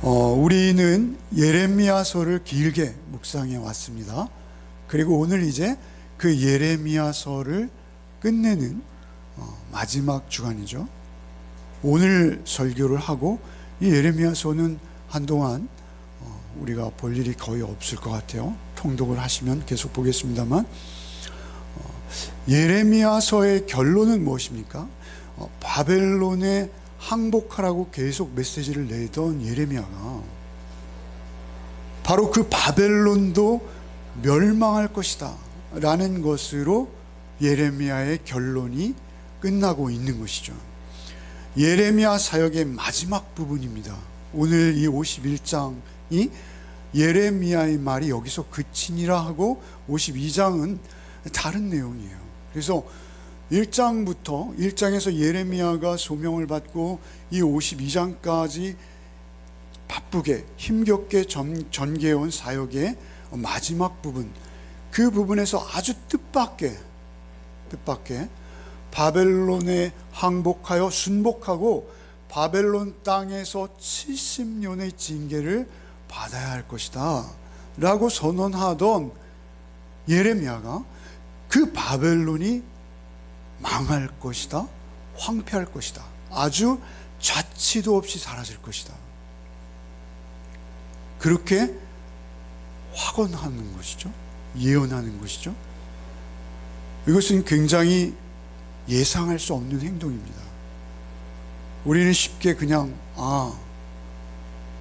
우리는 예레미야서를 길게 묵상해 왔습니다. 그리고 오늘 이제 그 예레미야서를 끝내는 마지막 주간이죠. 오늘 설교를 하고 이 예레미야서는 한동안 우리가 볼 일이 거의 없을 것 같아요. 통독을 하시면 계속 보겠습니다만, 예레미야서의 결론은 무엇입니까? 바벨론에 항복하라고 계속 메시지를 내던 예레미야가 바로 그 바벨론도 멸망할 것이다 라는 것으로 예레미야의 결론이 끝나고 있는 것이죠. 예레미야 사역의 마지막 부분입니다. 오늘 이 51장이 예레미야의 말이 여기서 그치니라 하고 52장은 다른 내용이에요. 그래서 1장에서 예레미야가 소명을 받고 이 52장까지 바쁘게 힘겹게 전개해온 사역의 마지막 부분, 그 부분에서 아주 뜻밖의 바벨론에 항복하여 순복하고 바벨론 땅에서 70년의 징계를 받아야 할 것이다 라고 선언하던 예레미야가 그 바벨론이 망할 것이다, 황폐할 것이다, 아주 자취도 없이 사라질 것이다, 그렇게 확언하는 것이죠. 예언하는 것이죠. 이것은 굉장히 예상할 수 없는 행동입니다. 우리는 쉽게 그냥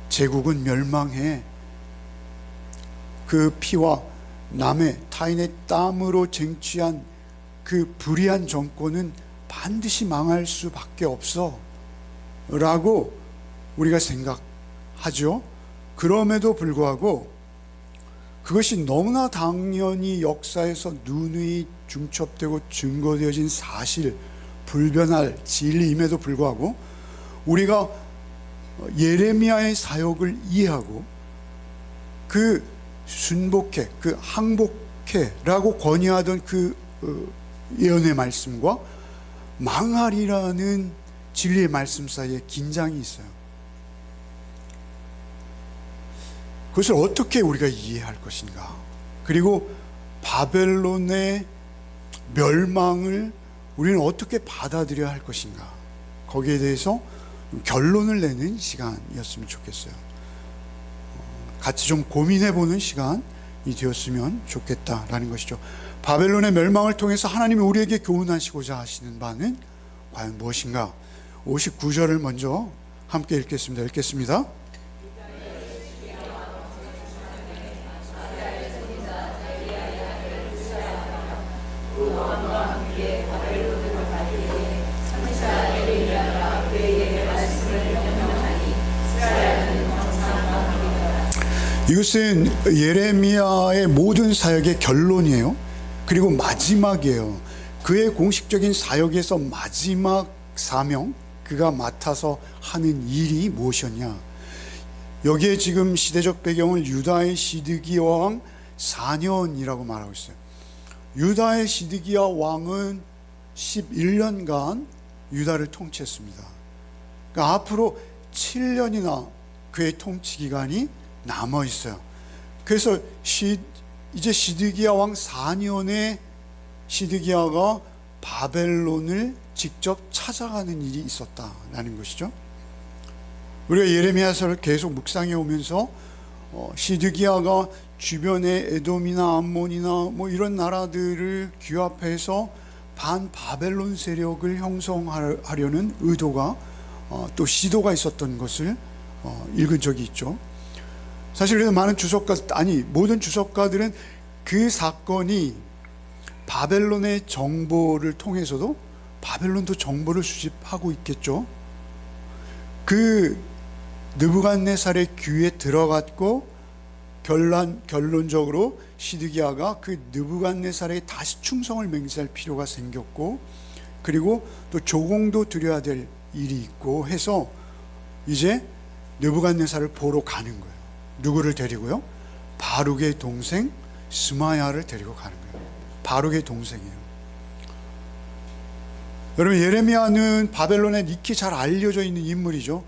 제국은 멸망해, 그 피와 남의 타인의 땀으로 쟁취한 그 불의한 정권은 반드시 망할 수밖에 없어 라고 우리가 생각하죠. 그럼에도 불구하고 그것이 너무나 당연히 역사에서 누누이 중첩되고 증거되어진 사실, 불변할 진리임에도 불구하고 우리가 예레미야의 사역을 이해하고 그 순복해, 그 항복해 라고 권유하던 그 예언의 말씀과 망하리라는 진리의 말씀 사이에 긴장이 있어요. 그것을 어떻게 우리가 이해할 것인가, 그리고 바벨론의 멸망을 우리는 어떻게 받아들여야 할 것인가, 거기에 대해서 결론을 내는 시간이었으면 좋겠어요. 같이 좀 고민해보는 시간이 되었으면 좋겠다라는 것이죠. 바벨론의 멸망을 통해서 하나님이 우리에게 교훈하시고자 하시는 바는 과연 무엇인가? 59절을 먼저 함께 읽겠습니다. 이것은 예레미야의 모든 사역의 결론이에요. 그리고 마지막이에요. 그의 공식적인 사역에서 마지막 사명, 그가 맡아서 하는 일이 무엇이었냐. 여기에 지금 시대적 배경을 유다의 시드기야 왕 4년이라고 말하고 있어요. 유다의 시드기야 왕은 11년간 유다를 통치했습니다. 그러니까 앞으로 7년이나 그의 통치 기간이 남아 있어요. 그래서 이제 시드기야 왕 4년에 시드기야가 바벨론을 직접 찾아가는 일이 있었다라는 것이죠. 우리가 예레미야서를 계속 묵상해 오면서 시드기야가 주변의 에돔이나 암몬이나 뭐 이런 나라들을 규합해서 반바벨론 세력을 형성하려는 의도가 또 시도가 있었던 것을 읽은 적이 있죠. 사실 그래서 모든 주석가들은 그 사건이 바벨론의 정보를 통해서도 바벨론도 정보를 수집하고 있겠죠. 그 느부갓네살의 귀에 들어갔고 결론적으로 시드기야가 그 느부갓네살에 다시 충성을 맹세할 필요가 생겼고, 그리고 또 조공도 드려야 될 일이 있고 해서 이제 느부갓네살을 보러 가는 거예요. 누구를 데리고요? 바룩의 동생 스마야를 데리고 가는 거예요. 바룩의 동생이에요. 여러분, 예레미야는 바벨론에 익히 잘 알려져 있는 인물이죠.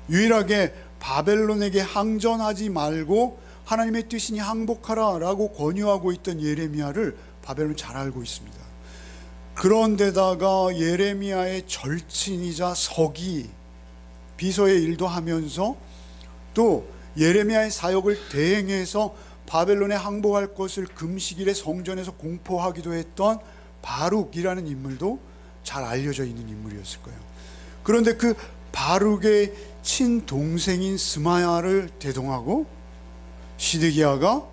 유일하게 바벨론에게 항전하지 말고 하나님의 뜻이니 항복하라 라고 권유하고 있던 예레미야를 바벨론이 잘 알고 있습니다. 그런데다가 예레미야의 절친이자 서기 비서의 일도 하면서 또 예레미야의 사역을 대행해서 바벨론에 항복할 것을 금식일에 성전에서 공포하기도 했던 바룩이라는 인물도 잘 알려져 있는 인물이었을 거예요. 그런데 그 바룩의 친동생인 스마야를 대동하고 시드기야가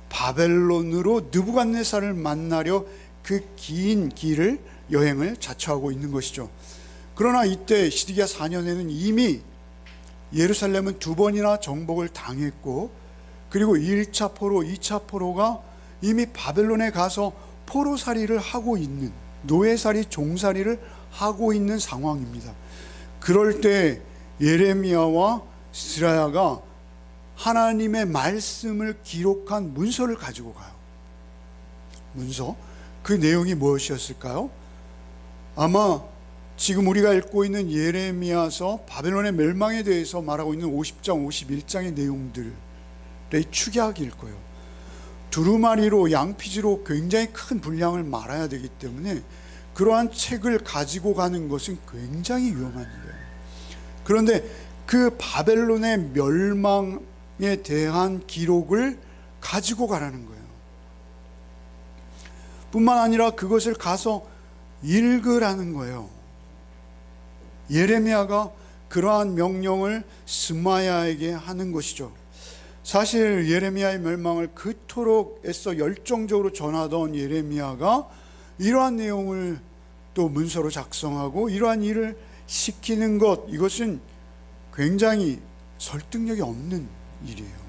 바벨론으로 느부갓네살을 만나려 그 긴 길을 여행을 자처하고 있는 것이죠. 그러나 이때 시드기야 4년에는 이미 예루살렘은 2번이나 정복을 당했고, 그리고 1차 포로, 2차 포로가 이미 바벨론에 가서 포로살이를 하고 있는, 노예살이, 종살이를 하고 있는 상황입니다. 그럴 때 예레미야와 스라야가 하나님의 말씀을 기록한 문서를 가지고 가요. 문서, 그 내용이 무엇이었을까요? 아마 지금 우리가 읽고 있는 예레미야서 바벨론의 멸망에 대해서 말하고 있는 50장, 51장의 내용들의 축약일 거예요. 두루마리로, 양피지로 굉장히 큰 분량을 말아야 되기 때문에 그러한 책을 가지고 가는 것은 굉장히 위험한 일이에요. 그런데 그 바벨론의 멸망에 대한 기록을 가지고 가라는 거예요. 뿐만 아니라 그것을 가서 읽으라는 거예요. 예레미야가 그러한 명령을 스마야에게 하는 것이죠. 사실 예레미야의 멸망을 그토록 애써 열정적으로 전하던 예레미야가 이러한 내용을 또 문서로 작성하고 이러한 일을 시키는 것, 이것은 굉장히 설득력이 없는 일이에요.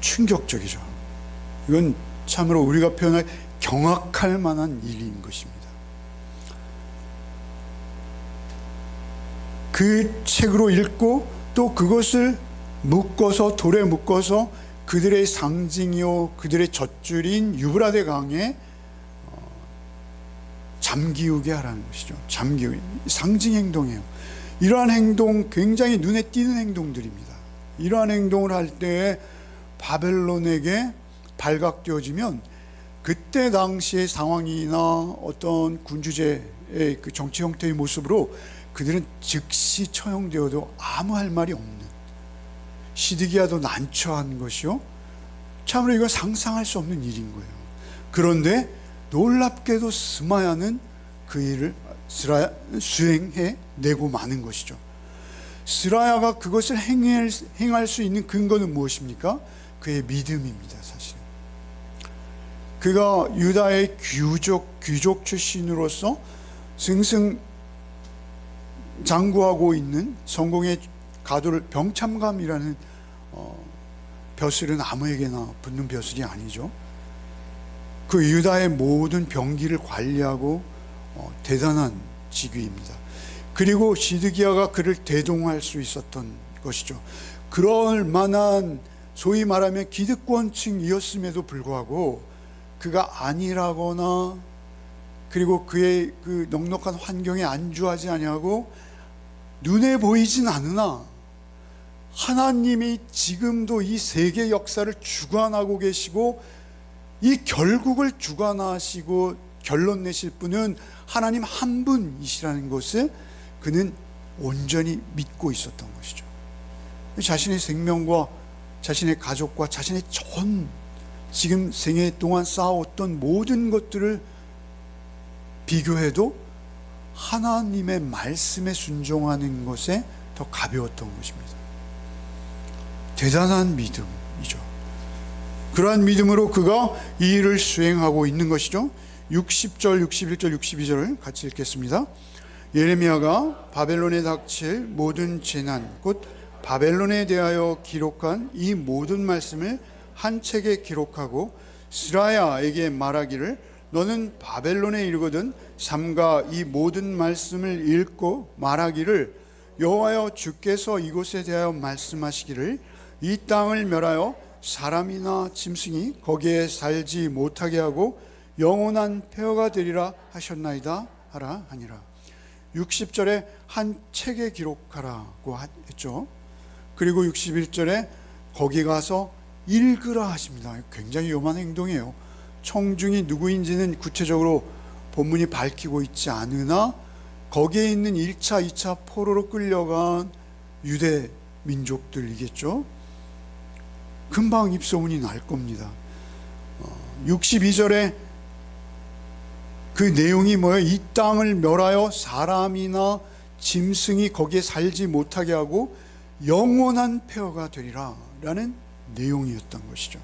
충격적이죠. 이건 참으로 우리가 표현할 경악할 만한 일인 것입니다. 그 책으로 읽고 또 그것을 묶어서, 돌에 묶어서 그들의 상징이요 그들의 젖줄인 유브라데 강에 잠기우게 하라는 것이죠. 잠기우기, 상징 행동이에요. 이러한 행동, 굉장히 눈에 띄는 행동들입니다. 이러한 행동을 할 때 바벨론에게 발각되어지면 그때 당시의 상황이나 어떤 군주제의 그 정치 형태의 모습으로 그들은 즉시 처형되어도 아무 할 말이 없는, 시드기야도 난처한 것이요, 참으로 이건 상상할 수 없는 일인 거예요. 그런데 놀랍게도 스마야는 그 일을 수행해 내고 마는 것이죠. 스라야가 그것을 행할 수 있는 근거는 무엇입니까? 그의 믿음입니다. 사실 그가 유다의 귀족 출신으로서 승승장구하고 있는 성공의 가도를, 병참감이라는 벼슬은 아무에게나 붙는 벼슬이 아니죠. 그 유다의 모든 병기를 관리하고 대단한 직위입니다. 그리고 시드기야가 그를 대동할 수 있었던 것이죠. 그럴 만한 소위 말하면 기득권층이었음에도 불구하고 그가 아니라거나, 그리고 그의 그 넉넉한 환경에 안주하지 아니하고 눈에 보이진 않으나 하나님이 지금도 이 세계 역사를 주관하고 계시고 이 결국을 주관하시고 결론 내실 분은 하나님 한 분이시라는 것을 그는 온전히 믿고 있었던 것이죠. 자신의 생명과 자신의 가족과 자신의 지금 생애 동안 쌓아왔던 모든 것들을 비교해도 하나님의 말씀에 순종하는 것에 더 가벼웠던 것입니다. 대단한 믿음이죠. 그러한 믿음으로 그가 이 일을 수행하고 있는 것이죠. 60절, 61절, 62절을 같이 읽겠습니다. 예레미야가 바벨론에 닥칠 모든 재난, 곧 바벨론에 대하여 기록한 이 모든 말씀을 한 책에 기록하고 스라야에게 말하기를, 너는 바벨론에 이르거든 삼가 이 모든 말씀을 읽고 말하기를, 여호와여 주께서 이곳에 대하여 말씀하시기를, 이 땅을 멸하여 사람이나 짐승이 거기에 살지 못하게 하고 영원한 폐허가 되리라 하셨나이다 하라 하니라. 60절에 한 책에 기록하라고 했죠. 그리고 61절에 거기 가서 읽으라 하십니다. 굉장히 위험한 행동이에요. 청중이 누구인지는 구체적으로 본문이 밝히고 있지 않으나 거기에 있는 1차, 2차 포로로 끌려간 유대 민족들이겠죠. 금방 입소문이 날 겁니다. 62절에 그 내용이 뭐예요? 이 땅을 멸하여 사람이나 짐승이 거기에 살지 못하게 하고 영원한 폐허가 되리라 라는 내용이었던 것이죠.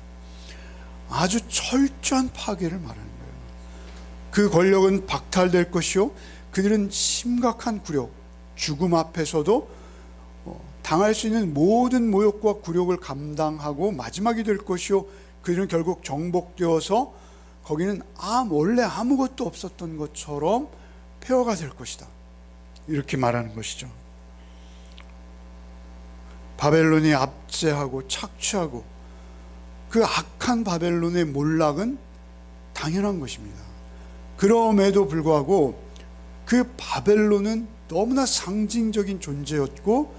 아주 철저한 파괴를 말하는 거예요. 그 권력은 박탈될 것이요, 그들은 심각한 굴욕, 죽음 앞에서도 당할 수 있는 모든 모욕과 굴욕을 감당하고 마지막이 될 것이요, 그들은 결국 정복되어서 거기는 원래 아무것도 없었던 것처럼 폐허가 될 것이다, 이렇게 말하는 것이죠. 바벨론이 압제하고 착취하고 그 악한 바벨론의 몰락은 당연한 것입니다. 그럼에도 불구하고 그 바벨론은 너무나 상징적인 존재였고,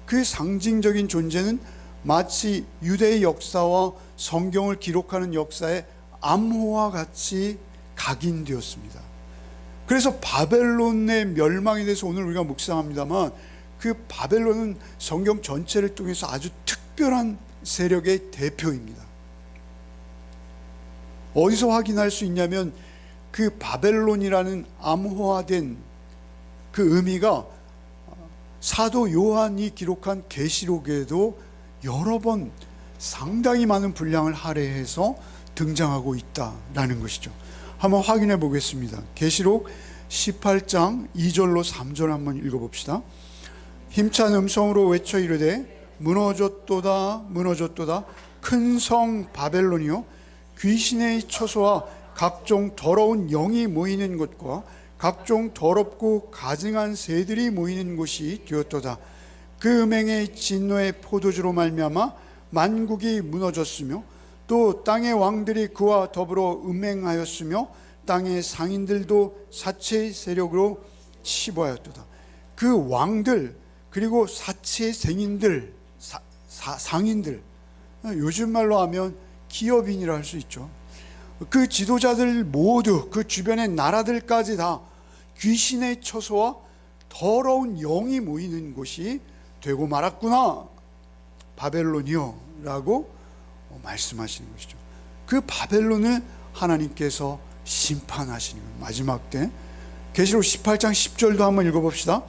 그 상징적인 존재는 마치 유대의 역사와 성경을 기록하는 역사의 암호와 같이 각인되었습니다. 그래서 바벨론의 멸망에 대해서 오늘 우리가 묵상합니다만, 그 바벨론은 성경 전체를 통해서 아주 특별한 세력의 대표입니다. 어디서 확인할 수 있냐면, 그 바벨론이라는 암호화된 그 의미가 사도 요한이 기록한 계시록에도 여러 번 상당히 많은 분량을 할애해서 등장하고 있다라는 것이죠. 한번 확인해 보겠습니다. 계시록 18장 2절로 3절 한번 읽어봅시다. 힘찬 음성으로 외쳐 이르되 무너졌도다 무너졌도다 큰 성 바벨론이요, 귀신의 처소와 각종 더러운 영이 모이는 곳과 각종 더럽고 가증한 새들이 모이는 곳이 되었도다. 그 음행의 진노의 포도주로 말미암아 만국이 무너졌으며 또 땅의 왕들이 그와 더불어 음행하였으며 땅의 상인들도 사체의 세력으로 치부하였도다. 그 왕들, 그리고 사체의 생인들, 상인들, 요즘 말로 하면 기업인이라 할 수 있죠. 그 지도자들 모두, 그 주변의 나라들까지 다 귀신의 처소와 더러운 영이 모이는 곳이 되고 말았구나, 바벨론이요 라고 말씀하시는 것이죠. 그 바벨론을 하나님께서 심판하시는 거예요. 마지막 때 계시록 18장 10절도 한번 읽어봅시다.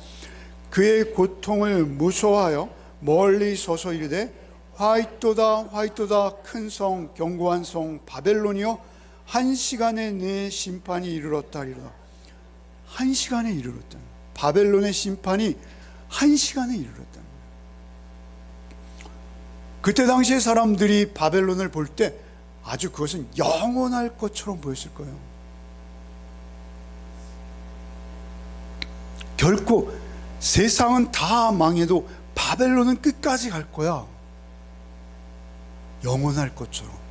그의 고통을 무서워하여 멀리 서서 이르되 화이토다 화이토다 큰 성 견고한 성 바벨론이여, 한 시간에 내 심판이 이르렀다리로다. 한 시간에 이르렀다. 바벨론의 심판이 한 시간에 이르렀다. 그때 당시의 사람들이 바벨론을 볼 때 아주 그것은 영원할 것처럼 보였을 거예요. 결코 세상은 다 망해도 바벨론은 끝까지 갈 거야, 영원할 것처럼.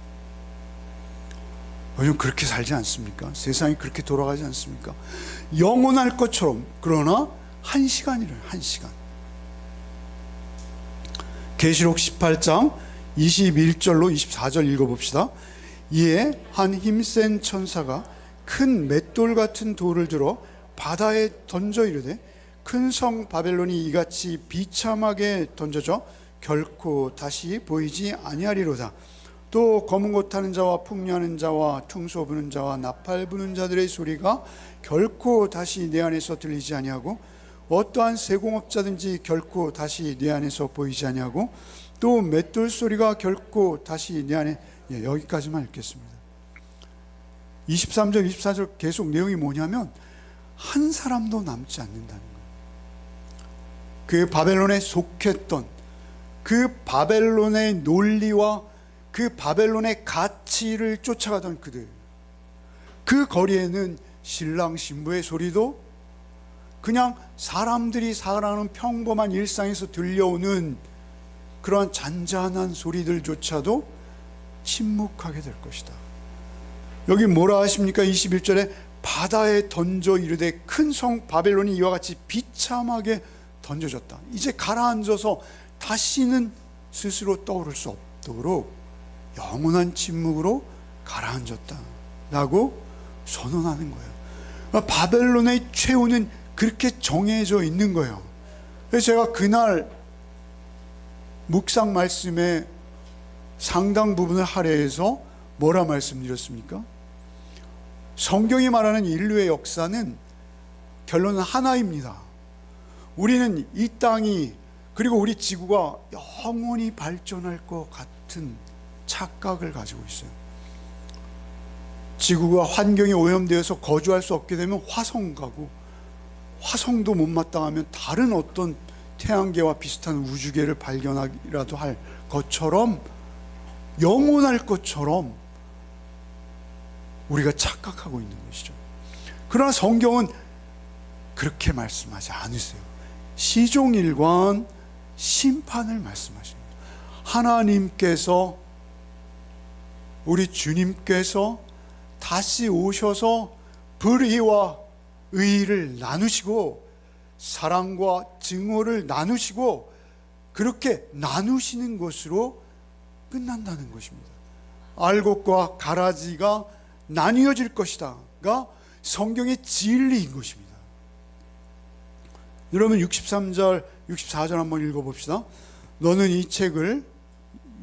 요즘 그렇게 살지 않습니까? 세상이 그렇게 돌아가지 않습니까? 영원할 것처럼. 그러나 한 시간이래요, 한 시간. 계시록 18장 21절로 24절 읽어봅시다. 이에 한 힘센 천사가 큰 맷돌 같은 돌을 들어 바다에 던져 이르되 큰 성 바벨론이 이같이 비참하게 던져져 결코 다시 보이지 아니하리로다. 또 검은 옷 타는 자와 풍류하는 자와 퉁소 부는 자와 나팔 부는 자들의 소리가 결코 다시 내 안에서 들리지 아니하고 어떠한 세공업자든지 결코 다시 내 안에서 보이지 아니하고 또 맷돌 소리가 결코 다시 내 안에. 여기까지만 읽겠습니다. 23절 24절 계속 내용이 뭐냐면 한 사람도 남지 않는다는 거예요. 그 바벨론에 속했던, 그 바벨론의 논리와 그 바벨론의 가치를 쫓아가던 그들, 그 거리에는 신랑 신부의 소리도 그냥 사람들이 살아가는 평범한 일상에서 들려오는 그러한 잔잔한 소리들조차도 침묵하게 될 것이다. 여기 뭐라 하십니까? 21절에 바다에 던져 이르되 큰 성 바벨론이 이와 같이 비참하게 던져졌다. 이제 가라앉아서 다시는 스스로 떠오를 수 없도록 영원한 침묵으로 가라앉았다 라고 선언하는 거예요. 바벨론의 최후는 그렇게 정해져 있는 거예요. 그래서 제가 그날 묵상 말씀의 상당 부분을 할애해서 뭐라 말씀드렸습니까? 성경이 말하는 인류의 역사는 결론은 하나입니다. 우리는 이 땅이 그리고 우리 지구가 영원히 발전할 것 같은 착각을 가지고 있어요. 지구가 환경이 오염되어서 거주할 수 없게 되면 화성 가고, 화성도 못마땅하면 다른 어떤 태양계와 비슷한 우주계를 발견하기라도 할 것처럼, 영원할 것처럼 우리가 착각하고 있는 것이죠. 그러나 성경은 그렇게 말씀하지 않으세요. 시종일관 심판을 말씀하십니다. 하나님께서, 우리 주님께서 다시 오셔서 불의와 의를 나누시고 사랑과 증오를 나누시고 그렇게 나누시는 것으로 끝난다는 것입니다. 알곡과 가라지가 나뉘어질 것이다가 성경의 진리인 것입니다. 여러분 63절 64절 한번 읽어봅시다. 너는 이 책을,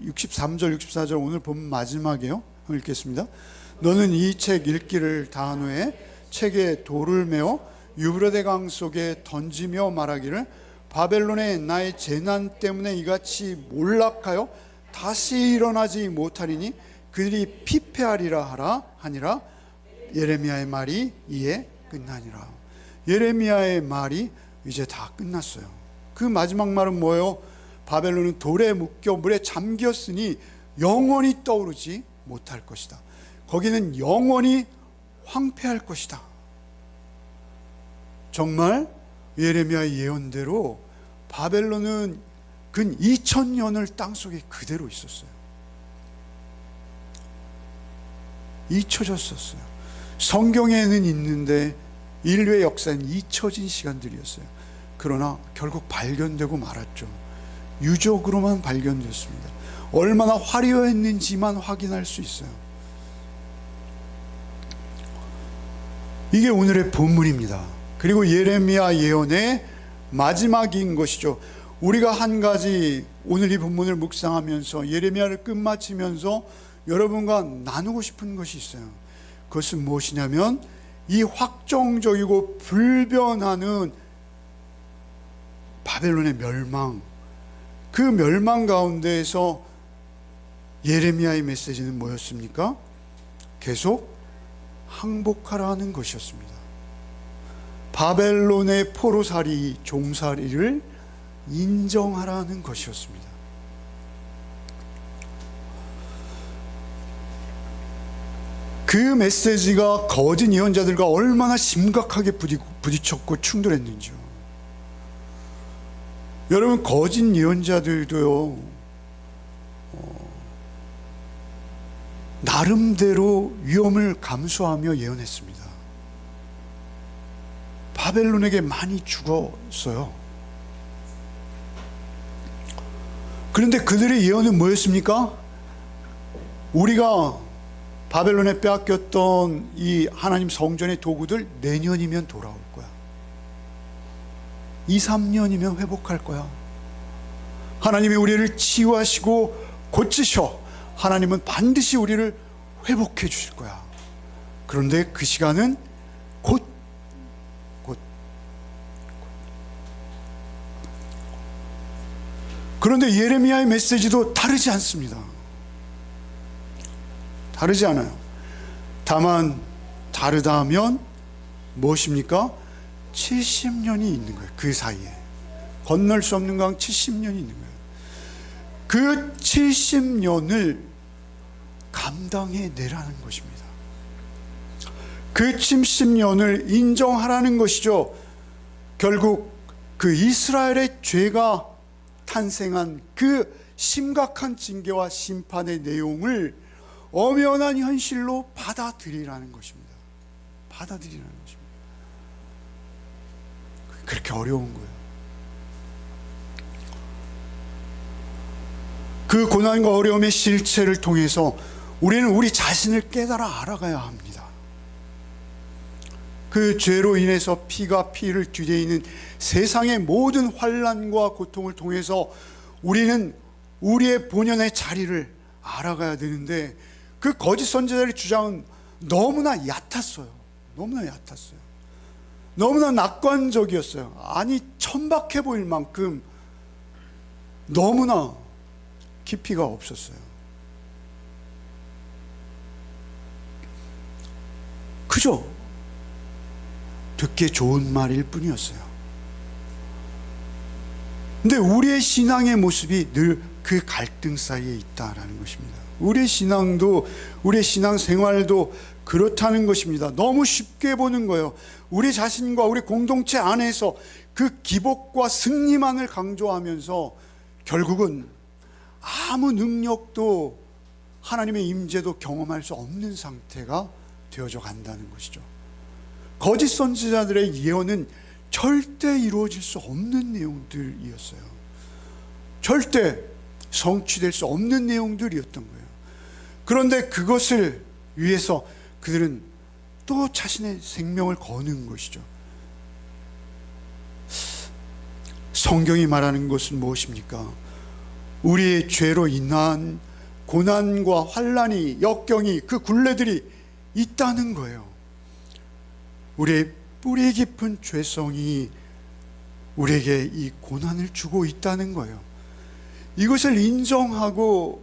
63절 64절 오늘 본 마지막이에요. 한번 읽겠습니다. 너는 이 책 읽기를 다한 후에 책에 돌을 메어 유브라데 강 속에 던지며 말하기를 바벨론의 나의 재난 때문에 이같이 몰락하여 다시 일어나지 못하리니 그들이 피폐하리라 하라 하니라. 예레미야의 말이 이에 끝나니라. 예레미야의 말이 이제 다 끝났어요. 그 마지막 말은 뭐예요? 바벨론은 돌에 묶여 물에 잠겼으니 영원히 떠오르지 못할 것이다. 거기는 영원히 황폐할 것이다. 정말 예레미야의 예언대로 바벨론은 근 2000년을 땅속에 그대로 있었어요. 잊혀졌었어요. 성경에는 있는데 인류의 역사는 잊혀진 시간들이었어요. 그러나 결국 발견되고 말았죠. 유적으로만 발견됐습니다. 얼마나 화려했는지만 확인할 수 있어요. 이게 오늘의 본문입니다. 그리고 예레미야 예언의 마지막인 것이죠. 우리가 한 가지 오늘 이 본문을 묵상하면서 예레미야를 끝마치면서 여러분과 나누고 싶은 것이 있어요. 그것은 무엇이냐면 이 확정적이고 불변하는 바벨론의 멸망, 그 멸망 가운데에서 예레미야의 메시지는 뭐였습니까? 계속 항복하라는 것이었습니다. 바벨론의 포로살이, 종살이를 인정하라는 것이었습니다. 그 메시지가 거짓 예언자들과 얼마나 심각하게 부딪혔고 충돌했는지요. 여러분, 거짓 예언자들도요, 나름대로 위험을 감수하며 예언했습니다. 바벨론에게 많이 죽었어요. 그런데 그들의 예언은 뭐였습니까? 우리가 바벨론에 빼앗겼던 이 하나님 성전의 도구들 내년이면 돌아올 거야. 2, 3년이면 회복할 거야. 하나님이 우리를 치유하시고 고치셔. 하나님은 반드시 우리를 회복해 주실 거야. 그런데 그 시간은 곧. 그런데 예레미야의 메시지도 다르지 않습니다. 다르지 않아요. 다만 다르다 하면 무엇입니까? 70년이 있는 거예요. 그 사이에 건널 수 없는 강 70년이 있는 거예요. 그 70년을 감당해 내라는 것입니다. 그 70년을 인정하라는 것이죠. 결국 그 이스라엘의 죄가 탄생한 그 심각한 징계와 심판의 내용을 엄연한 현실로 받아들이라는 것입니다. 받아들이라는 것입니다. 그렇게 어려운 거예요. 그 고난과 어려움의 실체를 통해서 우리는 우리 자신을 깨달아 알아가야 합니다. 그 죄로 인해서 피가 피를 뒤de이는 세상의 모든 환난과 고통을 통해서 우리는 우리의 본연의 자리를 알아가야 되는데, 그 거짓 선지자들의 주장은 너무나 얕았어요. 너무나 얕았어요. 너무나 낙관적이었어요. 아니, 천박해 보일 만큼 너무나 깊이가 없었어요. 그저 듣기 좋은 말일 뿐이었어요. 근데 우리의 신앙의 모습이 늘 그 갈등 사이에 있다라는 것입니다. 우리의 신앙도, 우리의 신앙 생활도 그렇다는 것입니다. 너무 쉽게 보는 거예요. 우리 자신과 우리 공동체 안에서 그 기복과 승리만을 강조하면서 결국은 아무 능력도 하나님의 임재도 경험할 수 없는 상태가 되어져 간다는 것이죠. 거짓 선지자들의 예언은 절대 이루어질 수 없는 내용들이었어요. 절대 성취될 수 없는 내용들이었던 거예요. 그런데 그것을 위해서 그들은 또 자신의 생명을 거는 것이죠. 성경이 말하는 것은 무엇입니까? 우리의 죄로 인한 고난과 환난이, 역경이, 그 굴레들이 있다는 거예요. 우리의 뿌리 깊은 죄성이 우리에게 이 고난을 주고 있다는 거예요. 이것을 인정하고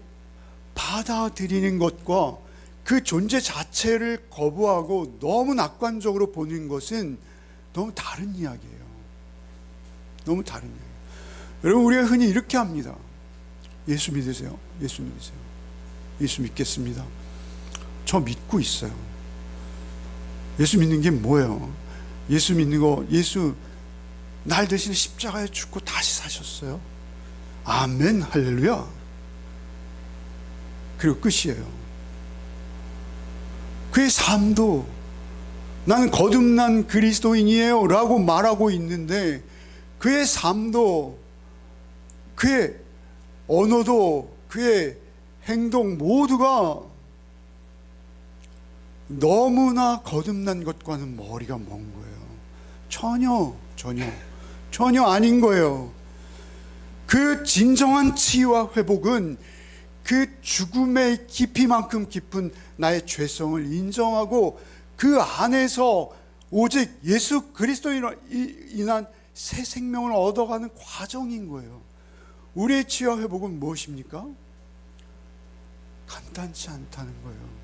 받아들이는 것과 그 존재 자체를 거부하고 너무 낙관적으로 보는 것은 너무 다른 이야기예요. 너무 다른 이야기예요. 여러분, 우리가 흔히 이렇게 합니다. 예수 믿으세요. 예수 믿으세요. 예수 믿겠습니다. 저 믿고 있어요. 예수 믿는 게 뭐예요? 예수 믿는 거, 예수 날 대신에 십자가에 죽고 다시 사셨어요. 아멘, 할렐루야. 그리고 끝이에요. 그의 삶도 나는 거듭난 그리스도인이에요 라고 말하고 있는데, 그의 삶도, 그의 언어도, 그의 행동 모두가 너무나 거듭난 것과는 머리가 먼 거예요. 전혀 아닌 거예요. 그 진정한 치유와 회복은 그 죽음의 깊이만큼 깊은 나의 죄성을 인정하고 그 안에서 오직 예수 그리스도인으로 인한 새 생명을 얻어가는 과정인 거예요. 우리의 치유와 회복은 무엇입니까? 간단치 않다는 거예요.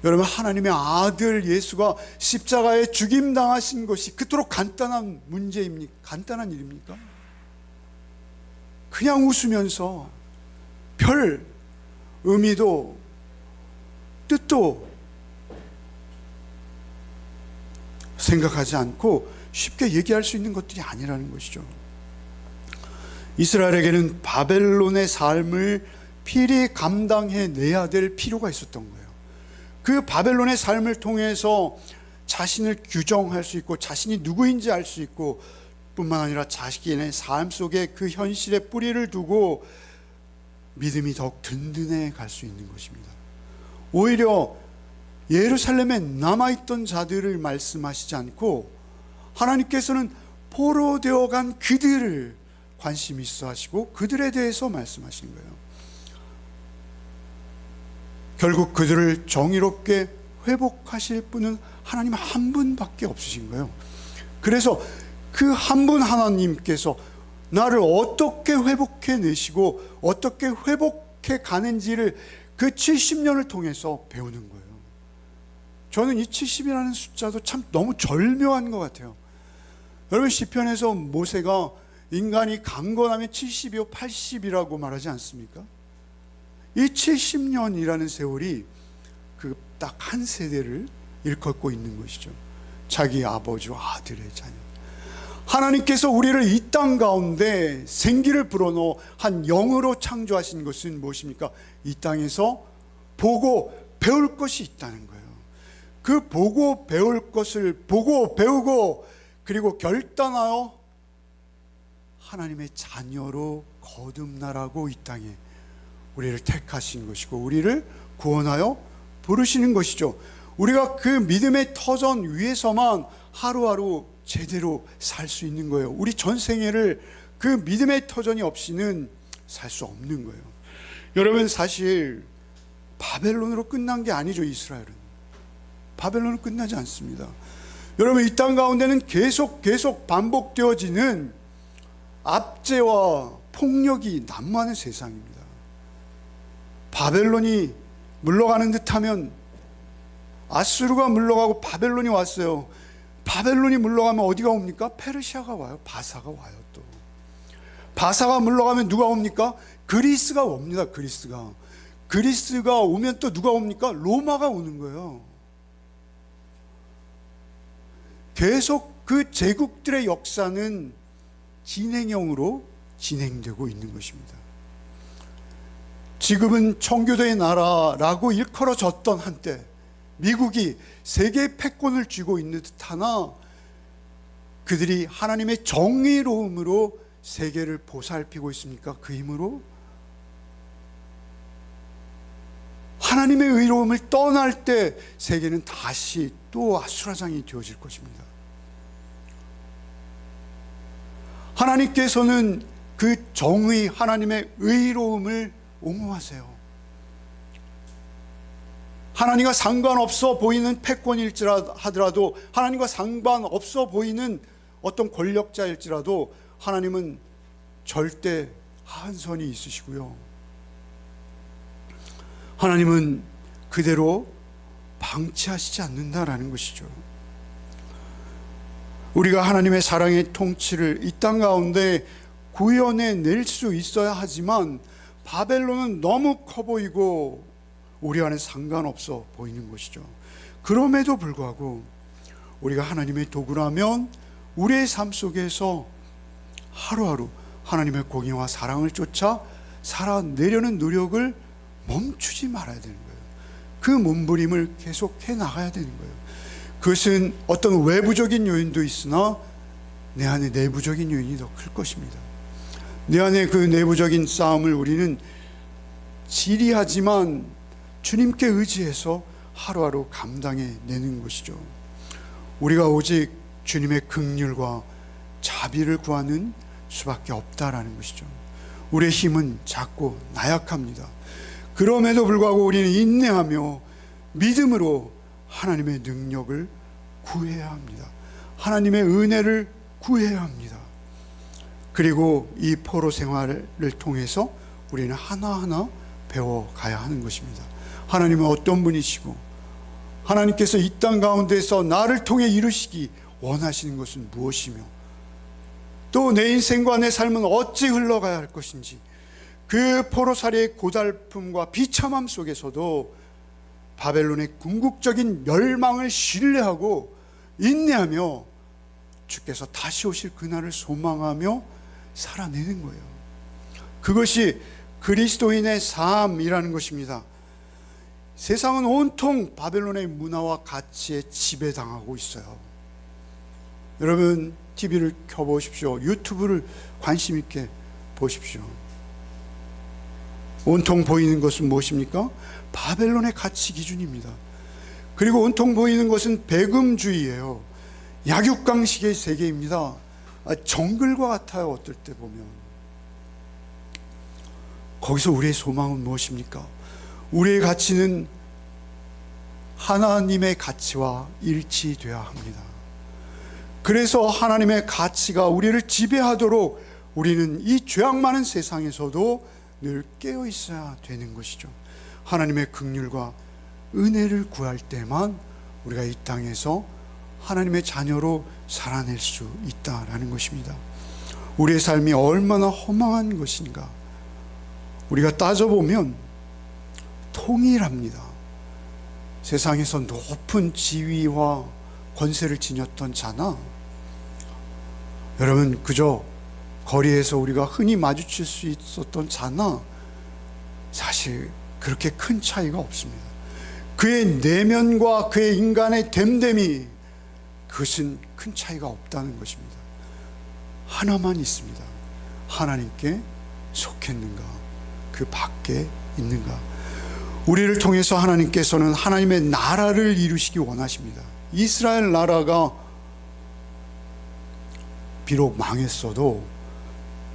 여러분, 하나님의 아들 예수가 십자가에 죽임당하신 것이 그토록 간단한 문제입니까? 간단한 일입니까? 그냥 웃으면서 별 의미도 뜻도 생각하지 않고 쉽게 얘기할 수 있는 것들이 아니라는 것이죠. 이스라엘에게는 바벨론의 삶을 필히 감당해내야 될 필요가 있었던 거예요. 그 바벨론의 삶을 통해서 자신을 규정할 수 있고 자신이 누구인지 알 수 있고, 뿐만 아니라 자신의 삶 속에 그 현실에 뿌리를 두고 믿음이 더욱 든든해 갈 수 있는 것입니다. 오히려 예루살렘에 남아있던 자들을 말씀하시지 않고 하나님께서는 포로되어 간 그들을 관심 있어 하시고 그들에 대해서 말씀하시는 거예요. 결국 그들을 정의롭게 회복하실 분은 하나님 한 분밖에 없으신 거예요. 그래서 그 한 분 하나님께서 나를 어떻게 회복해 내시고 어떻게 회복해 가는지를 그 70년을 통해서 배우는 거예요. 저는 이 70이라는 숫자도 참 너무 절묘한 것 같아요. 여러분, 시편에서 모세가 인간이 강건하면 70이요 80이라고 말하지 않습니까? 이 70년이라는 세월이 그 딱 한 세대를 일컫고 있는 것이죠. 자기 아버지와 아들의 자녀. 하나님께서 우리를 이 땅 가운데 생기를 불어넣어 한 영으로 창조하신 것은 무엇입니까? 이 땅에서 보고 배울 것이 있다는 거예요. 그 보고 배울 것을 보고 배우고 그리고 결단하여 하나님의 자녀로 거듭나라고 이 땅에 우리를 택하신 것이고 우리를 구원하여 부르시는 것이죠. 우리가 그 믿음의 터전 위에서만 하루하루 제대로 살 수 있는 거예요. 우리 전생애를 그 믿음의 터전이 없이는 살 수 없는 거예요. 여러분, 사실 바벨론으로 끝난 게 아니죠. 이스라엘은 바벨론으로 끝나지 않습니다. 여러분, 이 땅 가운데는 계속 반복되어지는 압제와 폭력이 난무하는 세상입니다. 바벨론이 물러가는 듯하면 아수르가 물러가고 바벨론이 왔어요. 바벨론이 물러가면 어디가 옵니까? 페르시아가 와요. 바사가 와요. 또 바사가 물러가면 누가 옵니까? 그리스가 옵니다. 그리스가 오면 또 누가 옵니까? 로마가 오는 거예요. 계속 그 제국들의 역사는 진행형으로 진행되고 있는 것입니다. 지금은 청교도의 나라라고 일컬어졌던 한때 미국이 세계 패권을 쥐고 있는 듯하나 그들이 하나님의 정의로움으로 세계를 보살피고 있습니까? 그 힘으로? 하나님의 의로움을 떠날 때 세계는 다시 또 아수라장이 되어질 것입니다. 하나님께서는 그 정의, 하나님의 의로움을 옹호하세요. 하나님과 상관없어 보이는 패권일지라도, 하나님과 상관없어 보이는 어떤 권력자일지라도 하나님은 절대 한선이 있으시고요, 하나님은 그대로 방치하시지 않는다라는 것이죠. 우리가 하나님의 사랑의 통치를 이 땅 가운데 구현해낼 수 있어야 하지만 바벨론은 너무 커 보이고 우리 안에 상관없어 보이는 것이죠. 그럼에도 불구하고 우리가 하나님의 도구라면 우리의 삶 속에서 하루하루 하나님의 공의와 사랑을 쫓아 살아내려는 노력을 멈추지 말아야 되는 거예요. 그 몸부림을 계속해 나가야 되는 거예요. 그것은 어떤 외부적인 요인도 있으나 내 안에 내부적인 요인이 더 클 것입니다. 내 안에 그 내부적인 싸움을 우리는 지리하지만 주님께 의지해서 하루하루 감당해 내는 것이죠. 우리가 오직 주님의 긍휼과 자비를 구하는 수밖에 없다라는 것이죠. 우리의 힘은 작고 나약합니다. 그럼에도 불구하고 우리는 인내하며 믿음으로 하나님의 능력을 구해야 합니다. 하나님의 은혜를 구해야 합니다. 그리고 이 포로 생활을 통해서 우리는 하나하나 배워가야 하는 것입니다. 하나님은 어떤 분이시고 하나님께서 이 땅 가운데서 나를 통해 이루시기 원하시는 것은 무엇이며 또 내 인생과 내 삶은 어찌 흘러가야 할 것인지, 그 포로살이의 고달픔과 비참함 속에서도 바벨론의 궁극적인 멸망을 신뢰하고 인내하며 주께서 다시 오실 그날을 소망하며 살아내는 거예요. 그것이 그리스도인의 삶이라는 것입니다. 세상은 온통 바벨론의 문화와 가치에 지배당하고 있어요. 여러분, TV를 켜보십시오. 유튜브를 관심 있게 보십시오. 온통 보이는 것은 무엇입니까? 바벨론의 가치 기준입니다. 그리고 온통 보이는 것은 배금주의예요. 약육강식의 세계입니다. 정글과 같아요. 어떨 때 보면. 거기서 우리의 소망은 무엇입니까? 우리의 가치는 하나님의 가치와 일치되어야 합니다. 그래서 하나님의 가치가 우리를 지배하도록 우리는 이 죄악 많은 세상에서도 늘 깨어 있어야 되는 것이죠. 하나님의 긍휼과 은혜를 구할 때만 우리가 이 땅에서 하나님의 자녀로 살아낼 수 있다라는 것입니다. 우리의 삶이 얼마나 허망한 것인가. 우리가 따져보면 통일합니다. 세상에서 높은 지위와 권세를 지녔던 자나, 여러분, 그저 거리에서 우리가 흔히 마주칠 수 있었던 자나 사실 그렇게 큰 차이가 없습니다. 그의 내면과 그의 인간의 됨됨이, 그것은 큰 차이가 없다는 것입니다. 하나만 있습니다. 하나님께 속했는가, 그 밖에 있는가. 우리를 통해서 하나님께서는 하나님의 나라를 이루시기 원하십니다. 이스라엘 나라가 비록 망했어도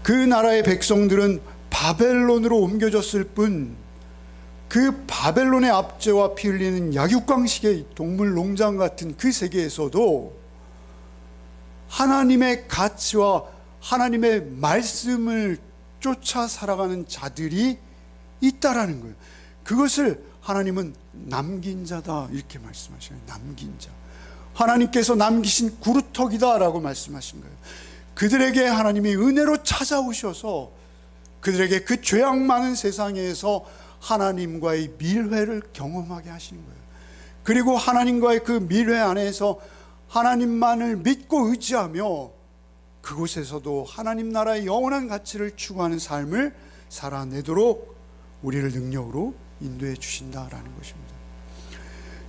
그 나라의 백성들은 바벨론으로 옮겨졌을 뿐, 그 바벨론의 압제와 피 흘리는 약육강식의 동물 농장 같은 그 세계에서도 하나님의 가치와 하나님의 말씀을 쫓아 살아가는 자들이 있다라는 거예요. 그것을 하나님은 남긴 자다 이렇게 말씀하시는 거예요. 남긴 자, 하나님께서 남기신 구루터기다 라고 말씀하신 거예요. 그들에게 하나님이 은혜로 찾아오셔서 그들에게 그 죄악 많은 세상에서 하나님과의 밀회를 경험하게 하시는 거예요. 그리고 하나님과의 그 밀회 안에서 하나님만을 믿고 의지하며 그곳에서도 하나님 나라의 영원한 가치를 추구하는 삶을 살아내도록 우리를 능력으로 인도해 주신다라는 것입니다.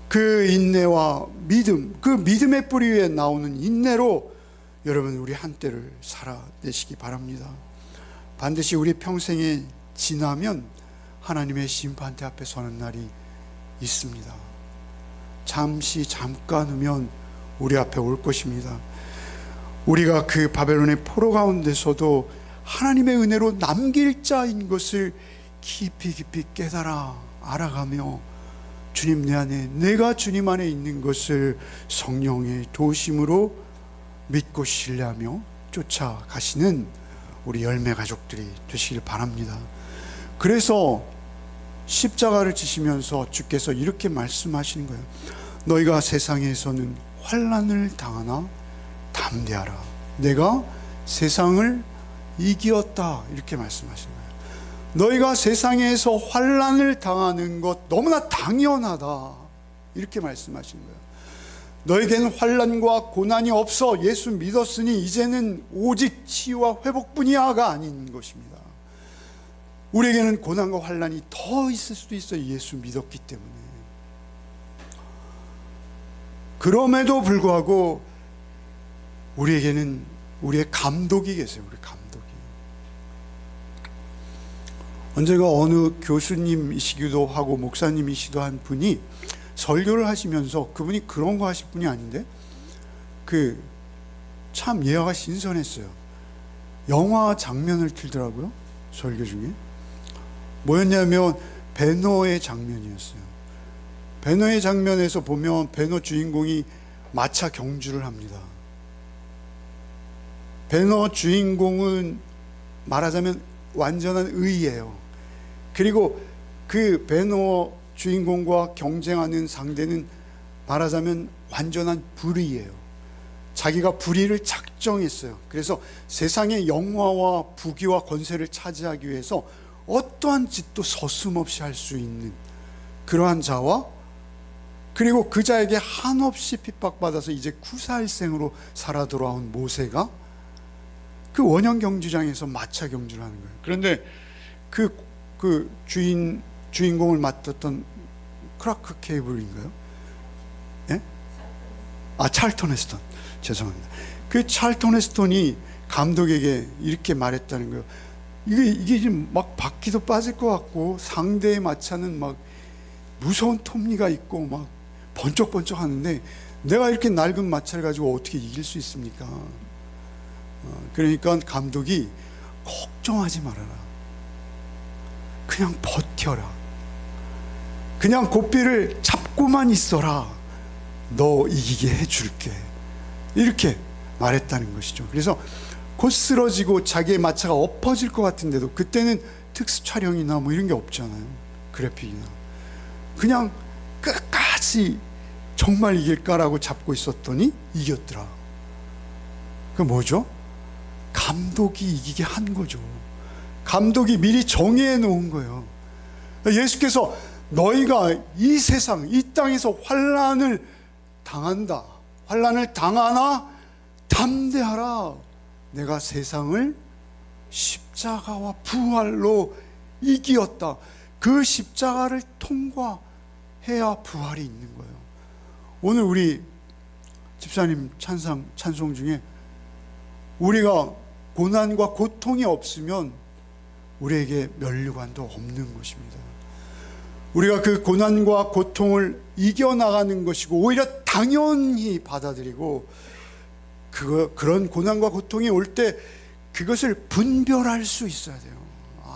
그 인내와 믿음, 그 믿음의 뿌리 위에 나오는 인내로 여러분 우리 한때를 살아내시기 바랍니다. 반드시 우리 평생에 지나면 하나님의 심판대 앞에 서는 날이 있습니다. 잠깐 후면 우리 앞에 올 것입니다. 우리가 그 바벨론의 포로 가운데서도 하나님의 은혜로 남길 자인 것을 깊이 깨달아 알아가며 주님 내 안에, 내가 주님 안에 있는 것을 성령의 도우심으로 믿고 신뢰하며 쫓아가시는 우리 열매 가족들이 되시길 바랍니다. 그래서 십자가를 지시면서 주께서 이렇게 말씀하시는 거예요. 너희가 세상에서는 환난을 당하나 담대하라. 내가 세상을 이기었다. 이렇게 말씀하시는 거예요. 너희가 세상에서 환난을 당하는 것 너무나 당연하다. 이렇게 말씀하시는 거예요. 너에게는 환난과 고난이 없어. 예수 믿었으니 이제는 오직 치유와 회복뿐이야가 아닌 것입니다. 우리에게는 고난과 환난이 더 있을 수도 있어요. 예수 믿었기 때문에. 그럼에도 불구하고 우리에게는 우리의 감독이 계세요. 우리 감독이. 언젠가 어느 교수님이시기도 하고 목사님이시기도 한 분이 설교를 하시면서, 그분이 그런 거 하실 분이 아닌데 참 예화가 신선했어요. 영화 장면을 틀더라고요. 설교 중에 뭐였냐면 배너의 장면이었어요. 배너의 장면에서 보면 배너 주인공이 마차 경주를 합니다. 배너 주인공은 말하자면 완전한 의예요. 그리고 그 배너 주인공과 경쟁하는 상대는 말하자면 완전한 불의예요. 자기가 불의를 작정했어요. 그래서 세상의 영화와 부귀와 권세를 차지하기 위해서 어떠한 짓도 서슴없이 할 수 있는 그러한 자와, 그리고 그 자에게 한없이 핍박받아서 이제 구사일생으로 살아 돌아온 모세가 그 원형 경주장에서 마차 경주를 하는 거예요. 그런데 그 주인공을 맡았던 크라크 케이블인가요? 예? 찰턴 헤스턴. 죄송합니다. 그 찰턴 헤스턴이 감독에게 이렇게 말했다는 거예요. 이게 지금 막 바퀴도 빠질 것 같고 상대의 마차는 막 무서운 톱니가 있고 막 번쩍번쩍 하는데 내가 이렇게 낡은 마차를 가지고 어떻게 이길 수 있습니까? 그러니까 감독이 걱정하지 말아라. 그냥 버텨라. 그냥 고삐를 잡고만 있어라. 너 이기게 해줄게. 이렇게 말했다는 것이죠. 그래서 곧 쓰러지고 자기의 마차가 엎어질 것 같은데도, 그때는 특수 촬영이나 뭐 이런 게 없잖아요. 그래픽이나. 그냥 끝까지 정말 이길까라고 잡고 있었더니 이겼더라. 그 뭐죠? 감독이 이기게 한 거죠. 감독이 미리 정해해 놓은 거예요. 예수께서 너희가 이 세상, 이 땅에서 환난을 당한다. 환난을 당하나 담대하라. 내가 세상을 십자가와 부활로 이기었다. 그 십자가를 통과, 해야 부활이 있는 거예요. 오늘 우리 집사님 찬송 중에 우리가 고난과 고통이 없으면 우리에게 면류관도 없는 것입니다. 우리가 그 고난과 고통을 이겨나가는 것이고 오히려 당연히 받아들이고 그런 고난과 고통이 올 때 그것을 분별할 수 있어야 돼요.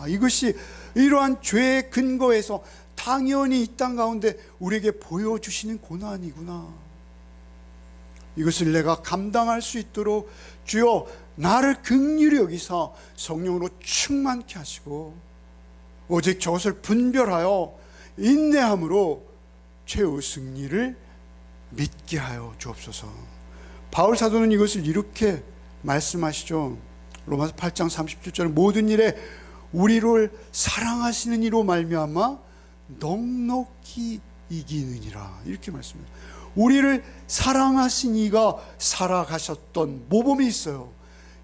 이것이 이러한 죄의 근거에서 당연히 이 땅 가운데 우리에게 보여주시는 고난이구나. 이것을 내가 감당할 수 있도록 주여 나를 긍휼히 여기사 성령으로 충만케 하시고 오직 저것을 분별하여 인내함으로 최후 승리를 믿게 하여 주옵소서. 바울 사도는 이것을 이렇게 말씀하시죠. 로마서 8장 37절 모든 일에 우리를 사랑하시는 이로 말미암아 넉넉히 이기느니라 이렇게 말씀해요. 우리를 사랑하신 이가 살아가셨던 모범이 있어요.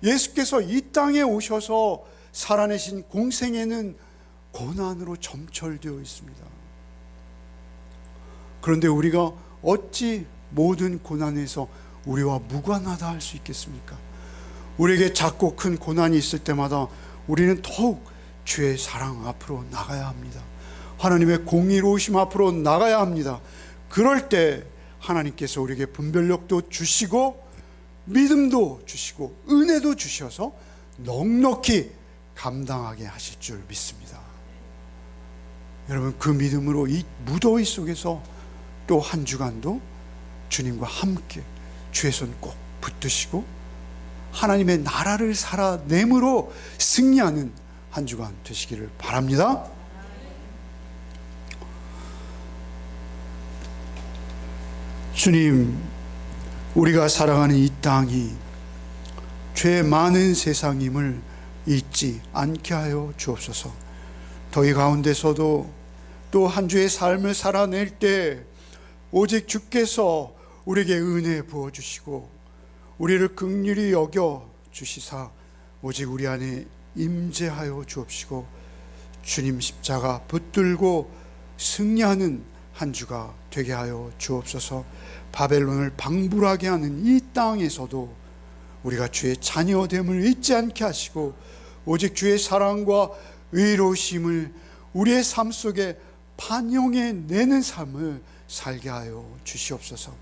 예수께서 이 땅에 오셔서 살아내신 공생애는 고난으로 점철되어 있습니다. 그런데 우리가 어찌 모든 고난에서 우리와 무관하다 할 수 있겠습니까? 우리에게 작고 큰 고난이 있을 때마다 우리는 더욱 주의 사랑 앞으로 나가야 합니다. 하나님의 공의로우심 앞으로 나가야 합니다. 그럴 때 하나님께서 우리에게 분별력도 주시고 믿음도 주시고 은혜도 주셔서 넉넉히 감당하게 하실 줄 믿습니다. 여러분, 그 믿음으로 이 무더위 속에서 또 한 주간도 주님과 함께 주의 손 꼭 붙드시고 하나님의 나라를 살아내므로 승리하는 한 주간 되시기를 바랍니다. 주님, 우리가 살아가는 이 땅이 죄 많은 세상임을 잊지 않게 하여 주옵소서. 더위 가운데서도 또 한 주의 삶을 살아낼 때 오직 주께서 우리에게 은혜 부어주시고 우리를 긍휼히 여겨 주시사 오직 우리 안에 임재하여 주옵시고 주님 십자가 붙들고 승리하는 한 주가 되게 하여 주옵소서. 바벨론을 방불하게 하는 이 땅에서도 우리가 주의 자녀됨을 잊지 않게 하시고 오직 주의 사랑과 의로우심을 우리의 삶 속에 반영해 내는 삶을 살게 하여 주시옵소서.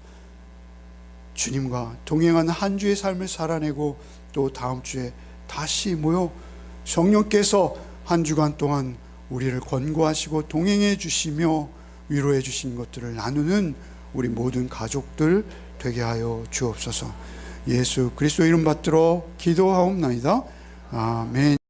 주님과 동행하는 한 주의 삶을 살아내고 또 다음 주에 다시 모여 성령께서 한 주간 동안 우리를 권고하시고 동행해 주시며 위로해 주신 것들을 나누는 우리 모든 가족들 되게 하여 주옵소서. 예수 그리스도 이름 받들어 기도하옵나이다. 아멘.